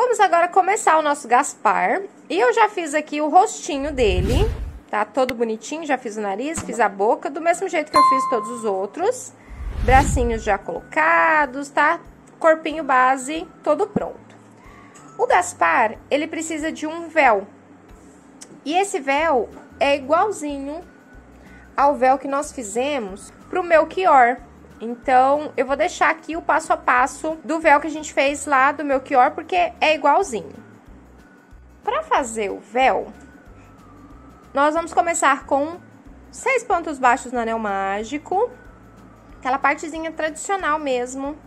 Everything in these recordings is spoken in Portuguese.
Vamos agora começar o nosso Gaspar. E eu já fiz aqui o rostinho dele, tá? Todo bonitinho, já fiz o nariz, fiz a boca, do mesmo jeito que eu fiz todos os outros. Bracinhos já colocados, tá? Corpinho base, todo pronto. O Gaspar, ele precisa de um véu. E esse véu é igualzinho ao véu que nós fizemos pro Melchior. Então, eu vou deixar aqui o passo a passo do véu que a gente fez lá do Melchior, porque é igualzinho. Para fazer o véu, nós vamos começar com 6 pontos baixos no anel mágico, aquela partezinha tradicional mesmo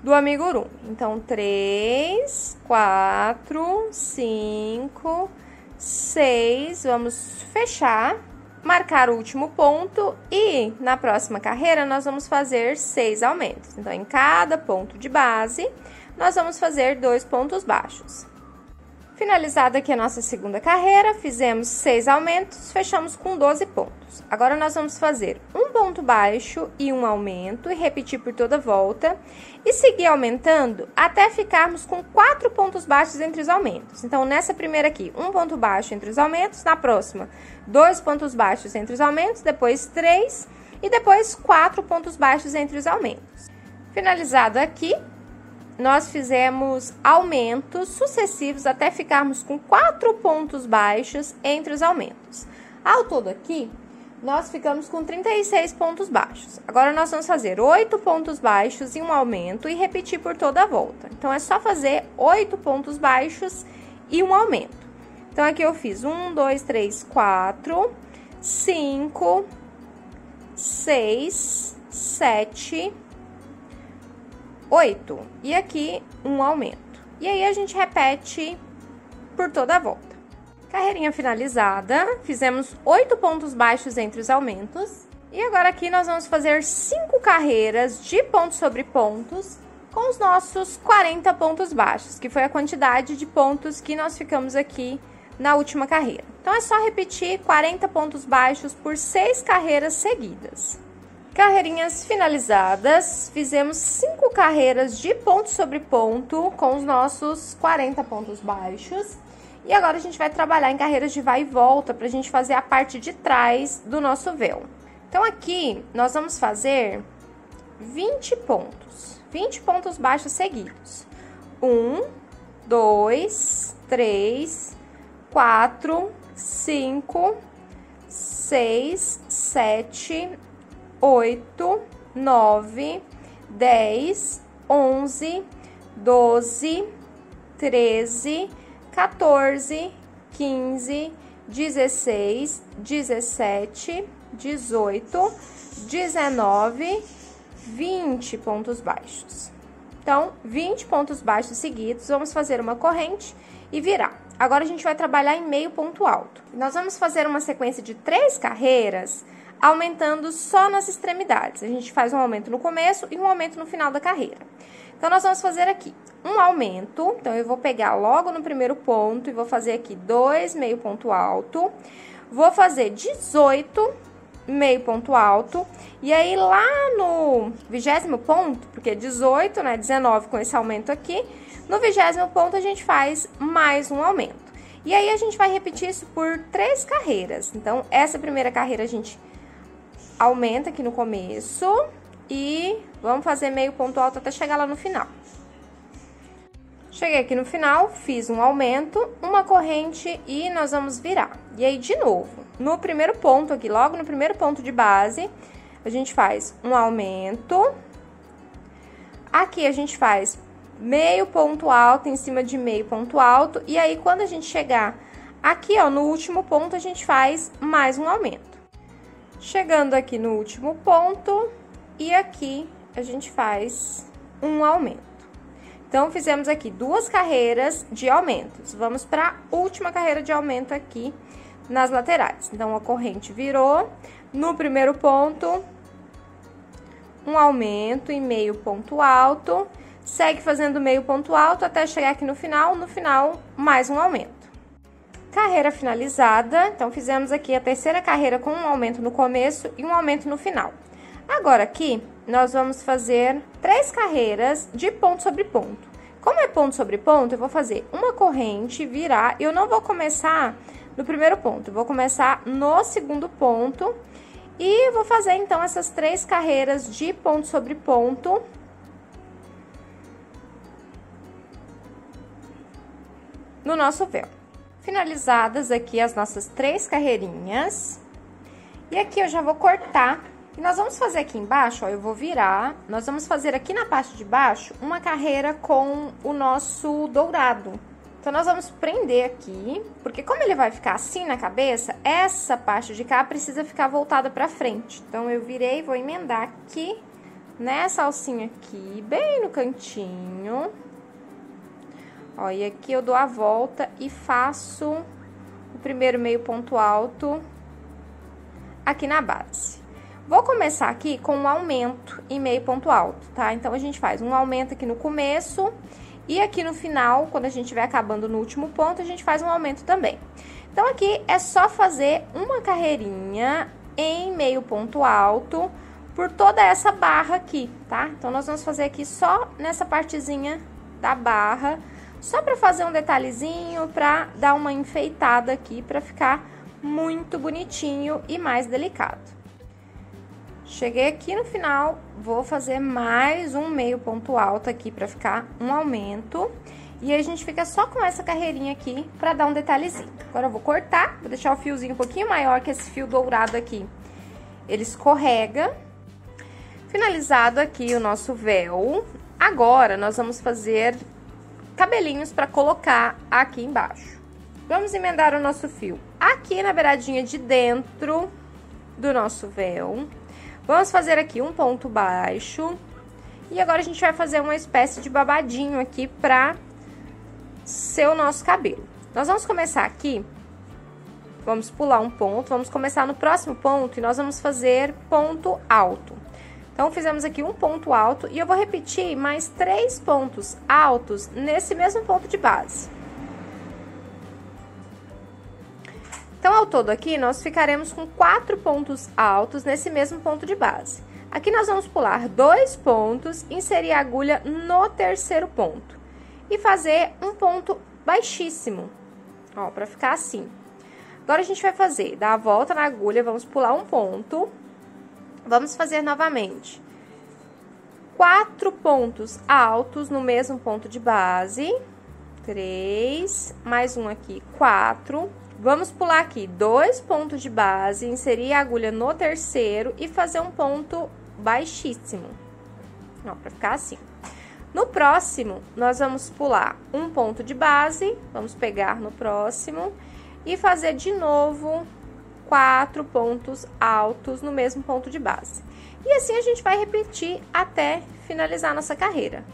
do amigurumi. Então, 3, 4, 5, 6, vamos fechar. Marcar o último ponto e na próxima carreira nós vamos fazer 6 aumentos. Então, em cada ponto de base, nós vamos fazer 2 pontos baixos. Finalizada aqui a nossa segunda carreira, fizemos 6 aumentos, fechamos com 12 pontos. Agora, nós vamos fazer um ponto baixo e um aumento e repetir por toda a volta e seguir aumentando até ficarmos com 4 pontos baixos entre os aumentos. Então, nessa primeira aqui, um ponto baixo entre os aumentos, na próxima, 2 pontos baixos entre os aumentos, depois 3 e depois 4 pontos baixos entre os aumentos. Finalizado aqui, nós fizemos aumentos sucessivos até ficarmos com 4 pontos baixos entre os aumentos. Ao todo aqui, nós ficamos com 36 pontos baixos. Agora, nós vamos fazer 8 pontos baixos e um aumento e repetir por toda a volta. Então, é só fazer 8 pontos baixos e um aumento. Então, aqui eu fiz 1, 2, 3, 4, 5, 6, 7, 8. E aqui, um aumento. E aí, a gente repete por toda a volta. Carreirinha finalizada, fizemos 8 pontos baixos entre os aumentos. E agora aqui nós vamos fazer 5 carreiras de pontos sobre pontos com os nossos 40 pontos baixos, que foi a quantidade de pontos que nós ficamos aqui na última carreira. Então, é só repetir 40 pontos baixos por 6 carreiras seguidas. Carreirinhas finalizadas, fizemos 5 carreiras de ponto sobre ponto com os nossos 40 pontos baixos. E agora, a gente vai trabalhar em carreiras de vai e volta para a gente fazer a parte de trás do nosso véu. Então, aqui, nós vamos fazer 20 pontos. 20 pontos baixos seguidos. 1, 2, 3, 4, 5, 6, 7, 8, 9, 10, 11, 12, 13, 14, 15, 16, 17, 18, 19, 20 pontos baixos. Então, 20 pontos baixos seguidos, vamos fazer uma corrente e virar. Agora, a gente vai trabalhar em meio ponto alto. Nós vamos fazer uma sequência de 3 carreiras, aumentando só nas extremidades. A gente faz um aumento no começo e um aumento no final da carreira. Então, nós vamos fazer aqui um aumento. Então, eu vou pegar logo no primeiro ponto e vou fazer aqui 2 meio ponto alto. Vou fazer 18 meio ponto alto. E aí, lá no 20º ponto, porque 18, né, 19 com esse aumento aqui, no 20º ponto a gente faz mais um aumento. E aí, a gente vai repetir isso por 3 carreiras. Então, essa primeira carreira a gente aumenta aqui no começo e vamos fazer meio ponto alto até chegar lá no final. Cheguei aqui no final, fiz um aumento, uma corrente e nós vamos virar. E aí, de novo, no primeiro ponto aqui, logo no primeiro ponto de base, a gente faz um aumento. Aqui a gente faz meio ponto alto em cima de meio ponto alto. E aí, quando a gente chegar aqui, ó, no último ponto, a gente faz mais um aumento. Chegando aqui no último ponto, e aqui a gente faz um aumento. Então, fizemos aqui 2 carreiras de aumentos. Vamos para a última carreira de aumento aqui nas laterais. Então, a corrente virou. No primeiro ponto, um aumento em meio ponto alto. Segue fazendo meio ponto alto até chegar aqui no final. No final, mais um aumento. Carreira finalizada, então fizemos aqui a terceira carreira com um aumento no começo e um aumento no final. Agora aqui, nós vamos fazer 3 carreiras de ponto sobre ponto. Como é ponto sobre ponto, eu vou fazer uma corrente, virar, eu não vou começar no primeiro ponto, eu vou começar no segundo ponto e vou fazer, então, essas 3 carreiras de ponto sobre ponto. No nosso véu. Finalizadas aqui as nossas 3 carreirinhas. E aqui eu já vou cortar. E nós vamos fazer aqui embaixo, ó, eu vou virar. Nós vamos fazer aqui na parte de baixo uma carreira com o nosso dourado. Então, nós vamos prender aqui, porque como ele vai ficar assim na cabeça, essa parte de cá precisa ficar voltada pra frente. Então, eu virei, vou emendar aqui, nessa alcinha aqui, bem no cantinho. Ó, e aqui eu dou a volta e faço o primeiro meio ponto alto aqui na base. Vou começar aqui com um aumento em meio ponto alto, tá? Então, a gente faz um aumento aqui no começo e aqui no final, quando a gente estiver acabando no último ponto, a gente faz um aumento também. Então, aqui é só fazer uma carreirinha em meio ponto alto por toda essa barra aqui, tá? Então, nós vamos fazer aqui só nessa partezinha da barra, só pra fazer um detalhezinho, pra dar uma enfeitada aqui, pra ficar muito bonitinho e mais delicado. Cheguei aqui no final, vou fazer mais um meio ponto alto aqui pra ficar um aumento. E aí, a gente fica só com essa carreirinha aqui pra dar um detalhezinho. Agora, eu vou cortar, vou deixar o fiozinho um pouquinho maior que esse fio dourado aqui. Ele escorrega. Finalizado aqui o nosso véu. Agora, nós vamos fazer cabelinhos pra colocar aqui embaixo. Vamos emendar o nosso fio aqui na beiradinha de dentro do nosso véu. Vamos fazer aqui um ponto baixo. E agora, a gente vai fazer uma espécie de babadinho aqui pra ser o nosso cabelo. Nós vamos começar aqui, vamos pular um ponto, vamos começar no próximo ponto e nós vamos fazer ponto alto. Então, fizemos aqui um ponto alto e eu vou repetir mais 3 pontos altos nesse mesmo ponto de base. Então, ao todo aqui, nós ficaremos com 4 pontos altos nesse mesmo ponto de base. Aqui nós vamos pular 2 pontos, inserir a agulha no terceiro ponto e fazer um ponto baixíssimo, ó, pra ficar assim. Agora, a gente vai fazer, dar a volta na agulha, vamos pular um ponto, vamos fazer novamente 4 pontos altos no mesmo ponto de base, 3, mais um aqui, 4. Vamos pular aqui 2 pontos de base, inserir a agulha no terceiro e fazer um ponto baixíssimo, ó, pra ficar assim. No próximo, nós vamos pular um ponto de base, vamos pegar no próximo e fazer de novo 4 pontos altos no mesmo ponto de base. E assim a gente vai repetir até finalizar nossa carreira.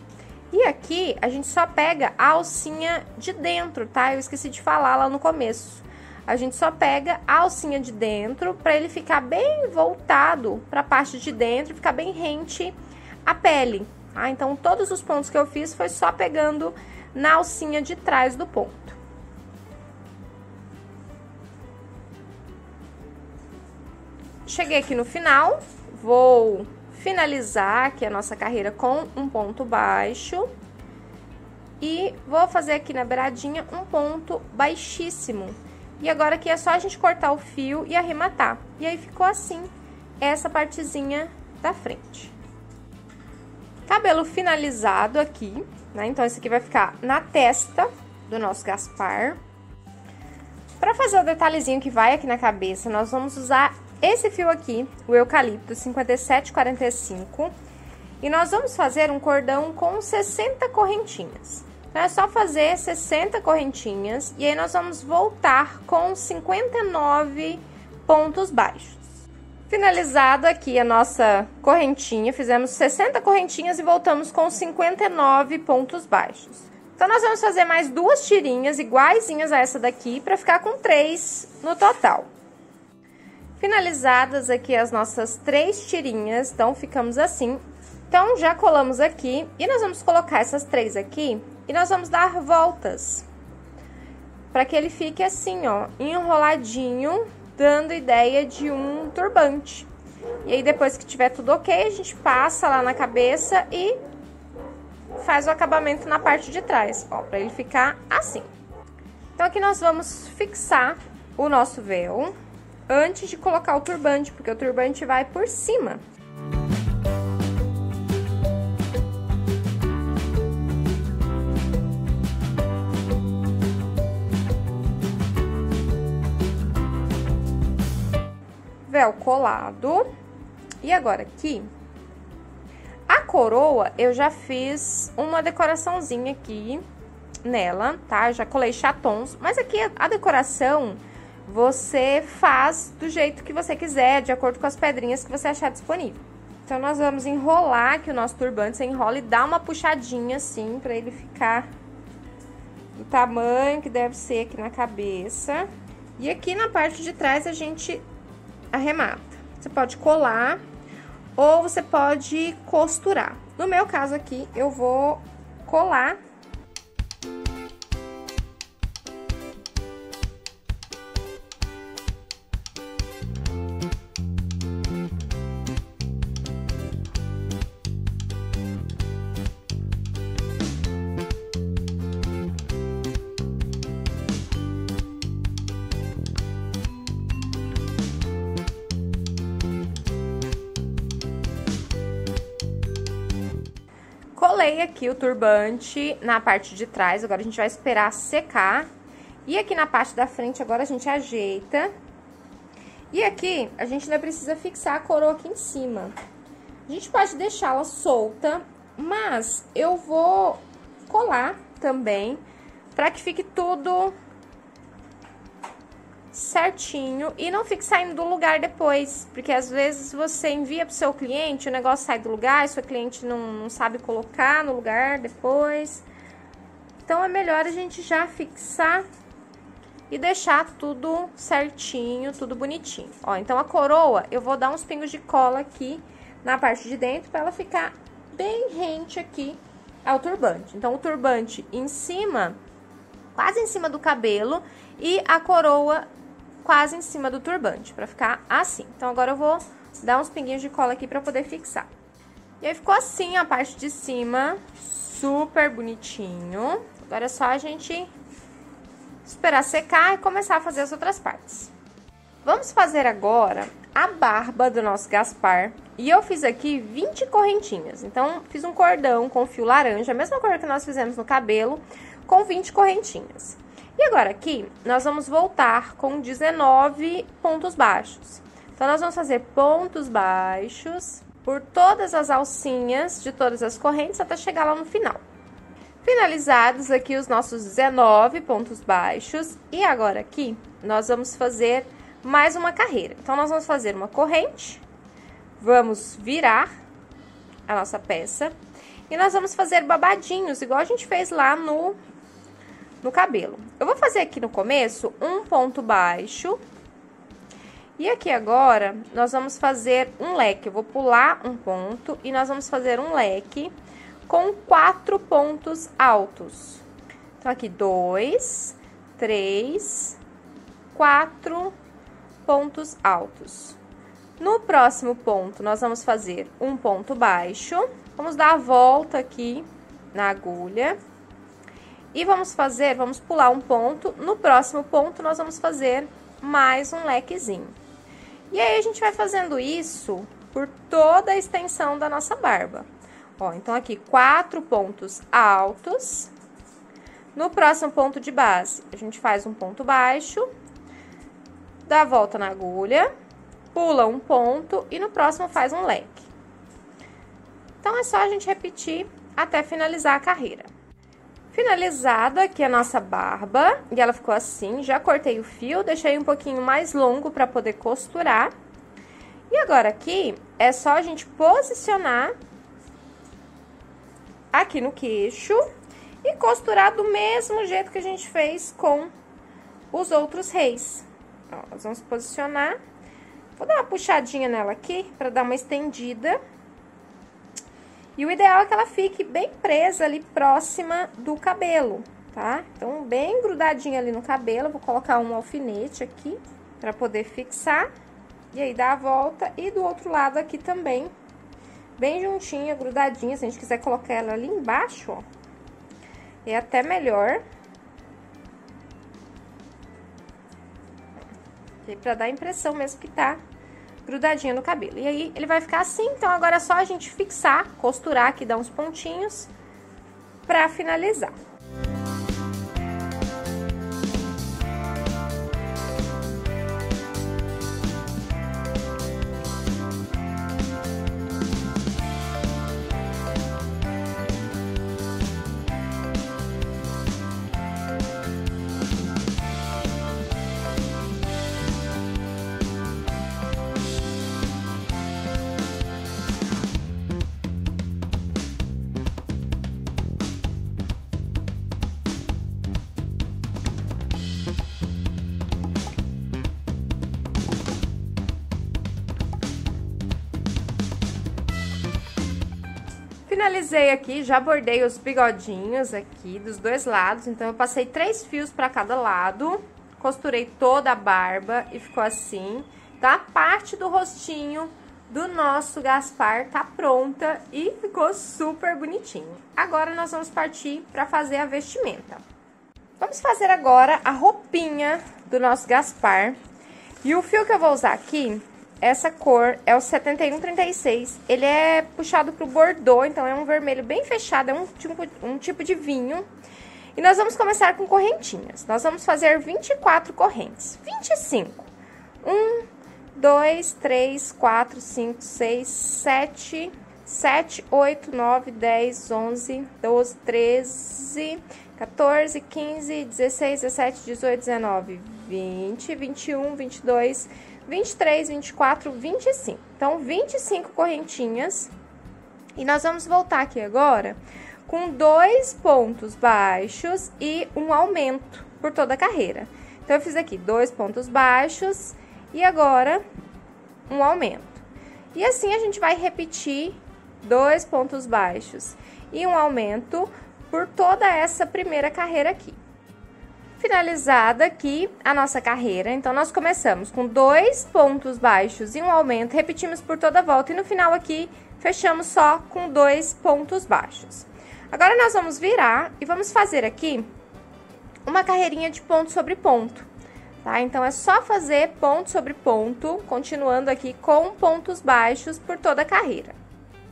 E aqui, a gente só pega a alcinha de dentro, tá? Eu esqueci de falar lá no começo. A gente só pega a alcinha de dentro para ele ficar bem voltado para a parte de dentro, ficar bem rente à pele, tá? Então, todos os pontos que eu fiz foi só pegando na alcinha de trás do ponto. Cheguei aqui no final, vou finalizar aqui a nossa carreira com um ponto baixo e vou fazer aqui na beiradinha um ponto baixíssimo. E agora aqui é só a gente cortar o fio e arrematar. E aí, ficou assim, essa partezinha da frente. Cabelo finalizado aqui, né? Então, esse aqui vai ficar na testa do nosso Gaspar. Pra fazer o detalhezinho que vai aqui na cabeça, nós vamos usar esse fio aqui, o eucalipto 5745. E nós vamos fazer um cordão com 60 correntinhas. Então, é só fazer 60 correntinhas e aí nós vamos voltar com 59 pontos baixos. Finalizado aqui a nossa correntinha, fizemos 60 correntinhas e voltamos com 59 pontos baixos. Então, nós vamos fazer mais 2 tirinhas iguaizinhas a essa daqui para ficar com 3 no total. Finalizadas aqui as nossas 3 tirinhas, então ficamos assim. Então, já colamos aqui e nós vamos colocar essas 3 aqui. E nós vamos dar voltas, para que ele fique assim, ó, enroladinho, dando ideia de um turbante. E aí, depois que tiver tudo ok, a gente passa lá na cabeça e faz o acabamento na parte de trás, ó, pra ele ficar assim. Então, aqui nós vamos fixar o nosso véu antes de colocar o turbante, porque o turbante vai por cima. Véu colado. E agora aqui, a coroa, eu já fiz uma decoraçãozinha aqui nela, tá? Já colei chatons, mas aqui a decoração você faz do jeito que você quiser, de acordo com as pedrinhas que você achar disponível. Então, nós vamos enrolar aqui o nosso turbante, você enrola e dá uma puxadinha assim, pra ele ficar do tamanho que deve ser aqui na cabeça. E aqui na parte de trás a gente arremata. Você pode colar ou você pode costurar. No meu caso aqui, eu vou colar. Colei aqui o turbante na parte de trás, agora a gente vai esperar secar. E aqui na parte da frente, agora a gente ajeita. E aqui, a gente ainda precisa fixar a coroa aqui em cima. A gente pode deixá-la solta, mas eu vou colar também, pra que fique tudo certinho e não fique saindo do lugar depois, porque às vezes você envia pro seu cliente, o negócio sai do lugar e seu cliente não sabe colocar no lugar depois. Então, é melhor a gente já fixar e deixar tudo certinho, tudo bonitinho. Ó, então a coroa, eu vou dar uns pingos de cola aqui na parte de dentro pra ela ficar bem rente aqui ao turbante. Então, o turbante em cima, quase em cima do cabelo, e a coroa quase em cima do turbante, pra ficar assim. Então, agora eu vou dar uns pinguinhos de cola aqui pra poder fixar. E aí, ficou assim a parte de cima, super bonitinho. Agora é só a gente esperar secar e começar a fazer as outras partes. Vamos fazer agora a barba do nosso Gaspar. E eu fiz aqui 20 correntinhas. Então, fiz um cordão com fio laranja, a mesma cor que nós fizemos no cabelo, com 20 correntinhas. E agora aqui, nós vamos voltar com 19 pontos baixos. Então, nós vamos fazer pontos baixos por todas as alcinhas de todas as correntes até chegar lá no final. Finalizados aqui os nossos 19 pontos baixos. E agora aqui, nós vamos fazer mais uma carreira. Então, nós vamos fazer uma corrente, vamos virar a nossa peça e nós vamos fazer babadinhos, igual a gente fez lá no cabelo. Eu vou fazer aqui no começo um ponto baixo. E aqui agora, nós vamos fazer um leque. Eu vou pular um ponto e nós vamos fazer um leque com 4 pontos altos. Então, aqui 2, 3, 4 pontos altos. No próximo ponto, nós vamos fazer um ponto baixo. Vamos dar a volta aqui na agulha. E vamos pular um ponto. No próximo ponto, nós vamos fazer mais um lequezinho. E aí, a gente vai fazendo isso por toda a extensão da nossa barba. Ó, então, aqui, 4 pontos altos. No próximo ponto de base, a gente faz um ponto baixo, dá a volta na agulha, pula um ponto e no próximo faz um leque. Então, é só a gente repetir até finalizar a carreira. Finalizada aqui a nossa barba, e ela ficou assim, já cortei o fio, deixei um pouquinho mais longo para poder costurar. E agora aqui, é só a gente posicionar aqui no queixo e costurar do mesmo jeito que a gente fez com os outros reis. Ó, nós vamos posicionar, vou dar uma puxadinha nela aqui para dar uma estendida. E o ideal é que ela fique bem presa ali, próxima do cabelo, tá? Então, bem grudadinha ali no cabelo, vou colocar um alfinete aqui para poder fixar. E aí, dá a volta e do outro lado aqui também, bem juntinha, grudadinha. Se a gente quiser colocar ela ali embaixo, ó, é até melhor. Pra dar a impressão mesmo que tá grudadinha no cabelo. E aí, ele vai ficar assim. Então, agora é só a gente fixar, costurar aqui, dar uns pontinhos pra finalizar. Finalizei aqui, já bordei os bigodinhos aqui dos dois lados, então eu passei 3 fios para cada lado, costurei toda a barba e ficou assim. Então, a parte do rostinho do nosso Gaspar tá pronta e ficou super bonitinho. Agora, nós vamos partir para fazer a vestimenta. Vamos fazer agora a roupinha do nosso Gaspar. E o fio que eu vou usar aqui, essa cor é o 7136, ele é puxado pro bordô, então é um vermelho bem fechado, é um tipo de vinho. E nós vamos começar com correntinhas. Nós vamos fazer 24 correntes. 25. 1, 2, 3, 4, 5, 6, 7, 7, 8, 9, 10, 11, 12, 13, 14, 15, 16, 17, 18, 19, 20, 21, 22, 23, 24, 25. Então, 25 correntinhas. E nós vamos voltar aqui agora com 2 pontos baixos e um aumento por toda a carreira. Então, eu fiz aqui 2 pontos baixos e agora um aumento. E assim, a gente vai repetir 2 pontos baixos e um aumento por toda essa primeira carreira aqui. Finalizada aqui a nossa carreira, então, nós começamos com 2 pontos baixos e um aumento, repetimos por toda a volta e no final aqui, fechamos só com 2 pontos baixos. Agora, nós vamos virar e vamos fazer aqui uma carreirinha de ponto sobre ponto, tá? Então, é só fazer ponto sobre ponto, continuando aqui com pontos baixos por toda a carreira.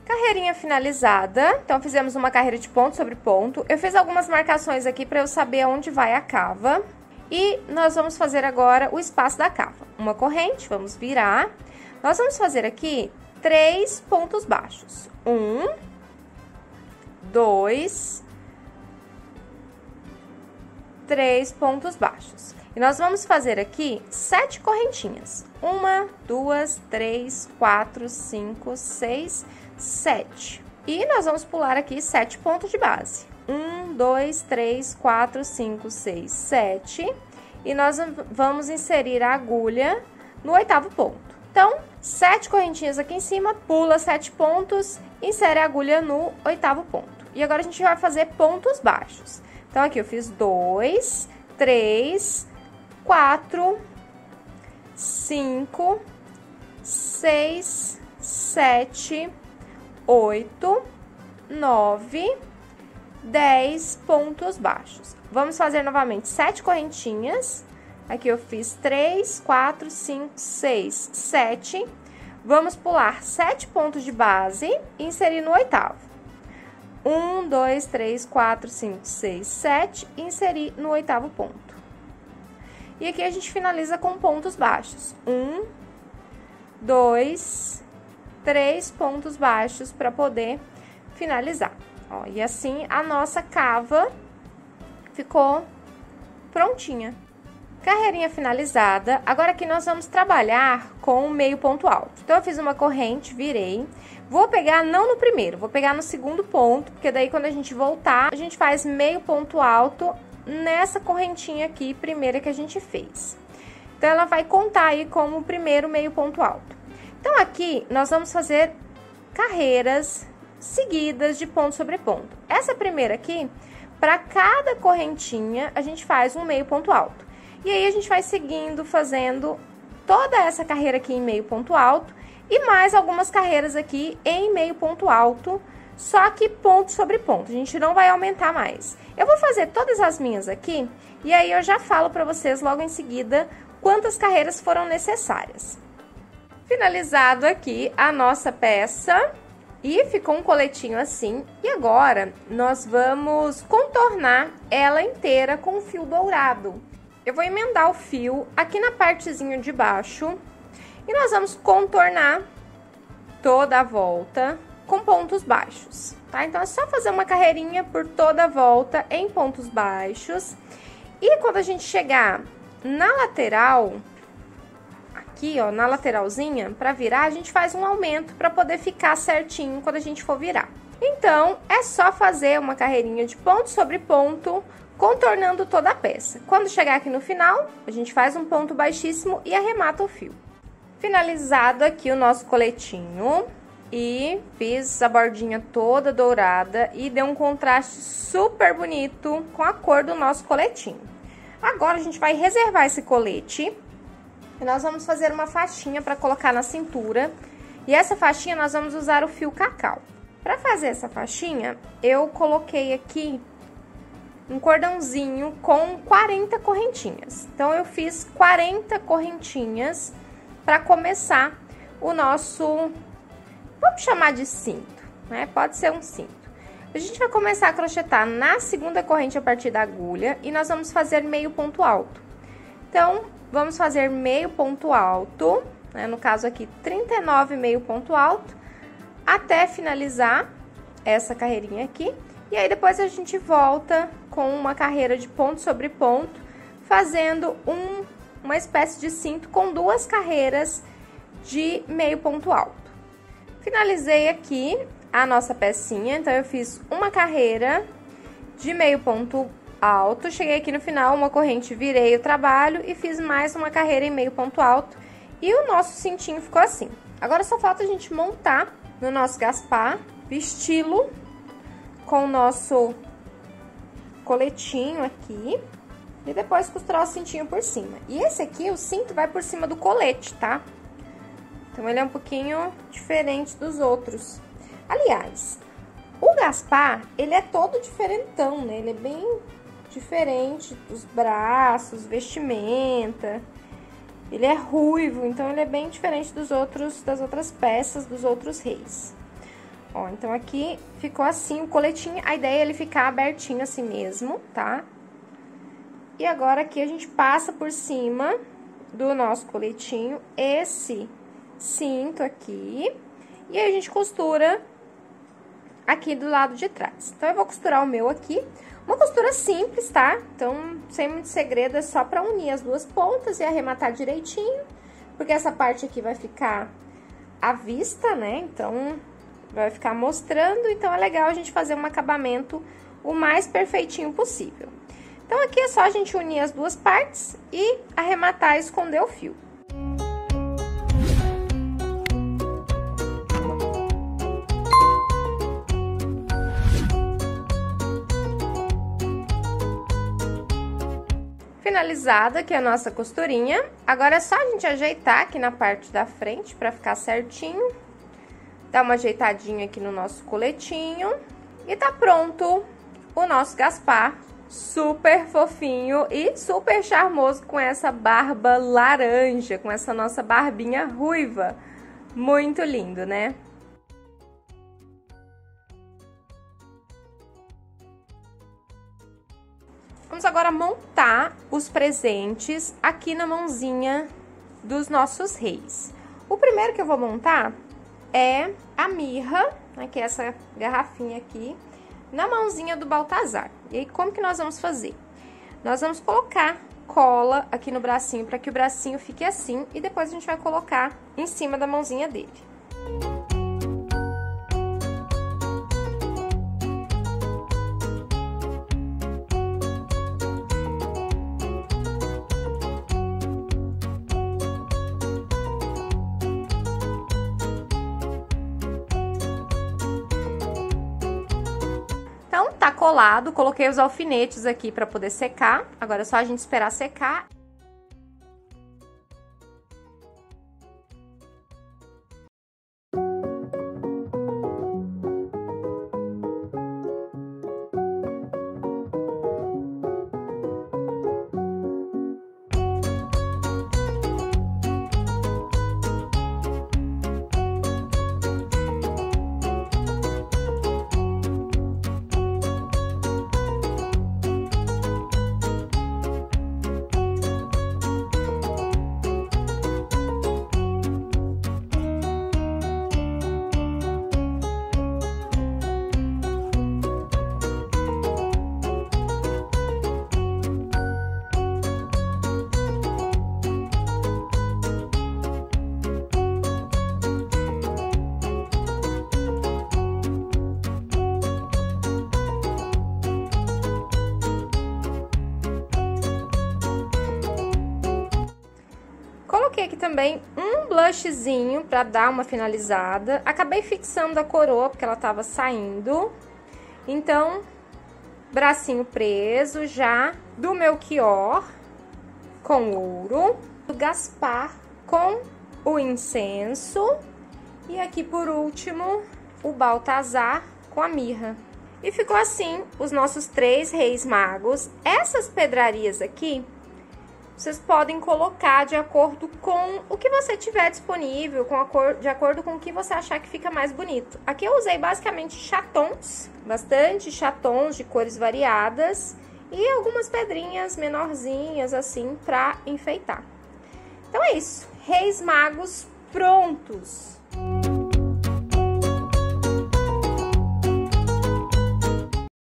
Carreirinha finalizada, então fizemos uma carreira de ponto sobre ponto. Eu fiz algumas marcações aqui para eu saber aonde vai a cava. E nós vamos fazer agora o espaço da cava. Uma corrente, vamos virar. Nós vamos fazer aqui 3 pontos baixos. 1, 2, 3 pontos baixos. E nós vamos fazer aqui 7 correntinhas. 1, 2, 3, 4, 5, 6, 7. E nós vamos pular aqui 7 pontos de base. 1, 2, 3, 4, 5, 6, 7. E nós vamos inserir a agulha no 8º ponto. Então, 7 correntinhas aqui em cima, pula 7 pontos, insere a agulha no 8º ponto. E agora a gente vai fazer pontos baixos. Então, aqui eu fiz 2, 3, 4, 5, 6, 7, 8, 9, 10 pontos baixos. Vamos fazer novamente 7 correntinhas. Aqui eu fiz 3, 4, 5, 6, 7. Vamos pular 7 pontos de base e inserir no 8º. 1, 2, 3, 4, 5, 6, 7 e inserir no 8º ponto. E aqui a gente finaliza com pontos baixos. 1, 2, 3 pontos baixos para poder finalizar. Ó, e assim a nossa cava ficou prontinha. Carreirinha finalizada. Agora aqui nós vamos trabalhar com meio ponto alto. Então, eu fiz uma corrente, virei. Vou pegar não no primeiro, vou pegar no 2º ponto, porque daí quando a gente voltar, a gente faz meio ponto alto nessa correntinha aqui, primeira que a gente fez. Então, ela vai contar aí como o primeiro meio ponto alto. Então, aqui, nós vamos fazer carreiras seguidas de ponto sobre ponto. Essa primeira aqui, para cada correntinha, a gente faz um meio ponto alto. E aí, a gente vai seguindo, fazendo toda essa carreira aqui em meio ponto alto. E mais algumas carreiras aqui em meio ponto alto, só que ponto sobre ponto, a gente não vai aumentar mais. Eu vou fazer todas as minhas aqui, e aí eu já falo pra vocês logo em seguida quantas carreiras foram necessárias. Finalizado aqui a nossa peça, e ficou um coletinho assim, e agora nós vamos contornar ela inteira com fio dourado. Eu vou emendar o fio aqui na partezinha de baixo, e nós vamos contornar toda a volta com pontos baixos, tá? Então, é só fazer uma carreirinha por toda a volta em pontos baixos. E quando a gente chegar na lateral, aqui, ó, na lateralzinha, pra virar, a gente faz um aumento pra poder ficar certinho quando a gente for virar. Então, é só fazer uma carreirinha de ponto sobre ponto, contornando toda a peça. Quando chegar aqui no final, a gente faz um ponto baixíssimo e arremata o fio. Finalizado aqui o nosso coletinho, e fiz a bordinha toda dourada e deu um contraste super bonito com a cor do nosso coletinho. Agora, a gente vai reservar esse colete e nós vamos fazer uma faixinha para colocar na cintura. E essa faixinha nós vamos usar o fio cacau. Para fazer essa faixinha, eu coloquei aqui um cordãozinho com 40 correntinhas. Então, eu fiz 40 correntinhas para começar o nosso... Vamos chamar de cinto, né? Pode ser um cinto. A gente vai começar a crochetar na segunda corrente a partir da agulha e nós vamos fazer meio ponto alto. Então, vamos fazer meio ponto alto, né? No caso aqui, 39 meio ponto alto, até finalizar essa carreirinha aqui. E aí, depois a gente volta com uma carreira de ponto sobre ponto, fazendo uma espécie de cinto com duas carreiras de meio ponto alto. Finalizei aqui a nossa pecinha, então eu fiz uma carreira de meio ponto alto, cheguei aqui no final, uma corrente, virei o trabalho e fiz mais uma carreira em meio ponto alto e o nosso cintinho ficou assim. Agora só falta a gente montar no nosso gaspar, vesti-lo com o nosso coletinho aqui e depois costurar o cintinho por cima. E esse aqui, o cinto vai por cima do colete, tá? Então, ele é um pouquinho diferente dos outros. Aliás, o Gaspar, ele é todo diferentão, né? Ele é bem diferente dos braços, vestimenta. Ele é ruivo, então ele é bem diferente dos outros, das outras peças dos outros reis. Ó, então aqui ficou assim o coletinho. A ideia é ele ficar abertinho assim mesmo, tá? E agora aqui a gente passa por cima do nosso coletinho esse cinto aqui, e aí a gente costura aqui do lado de trás. Então, eu vou costurar o meu aqui, uma costura simples, tá? Então, sem muito segredo, é só pra unir as duas pontas e arrematar direitinho, porque essa parte aqui vai ficar à vista, né? Então, vai ficar mostrando, então é legal a gente fazer um acabamento o mais perfeitinho possível. Então, aqui é só a gente unir as duas partes e arrematar e esconder o fio. Finalizada aqui a nossa costurinha, agora é só a gente ajeitar aqui na parte da frente pra ficar certinho. Dar uma ajeitadinha aqui no nosso coletinho. E tá pronto o nosso Gaspar, super fofinho e super charmoso com essa barba laranja, com essa nossa barbinha ruiva. Muito lindo, né? Vamos agora montar os presentes aqui na mãozinha dos nossos reis. O primeiro que eu vou montar é a mirra, né, que é essa garrafinha aqui, na mãozinha do Baltazar. E aí, como que nós vamos fazer? Nós vamos colocar cola aqui no bracinho, para que o bracinho fique assim, e depois a gente vai colocar em cima da mãozinha dele. Então, tá colado, coloquei os alfinetes aqui pra poder secar. Agora é só a gente esperar secar. Coloquei aqui também um blushzinho pra dar uma finalizada. Acabei fixando a coroa, porque ela tava saindo. Então, bracinho preso já do Melchior com ouro. Do Gaspar com o incenso. E aqui, por último, o Baltazar com a mirra. E ficou assim os nossos 3 reis magos. Essas pedrarias aqui, vocês podem colocar de acordo com o que você tiver disponível, de acordo com o que você achar que fica mais bonito. Aqui eu usei basicamente chatons, bastante chatons de cores variadas e algumas pedrinhas menorzinhas assim pra enfeitar. Então é isso, reis magos prontos!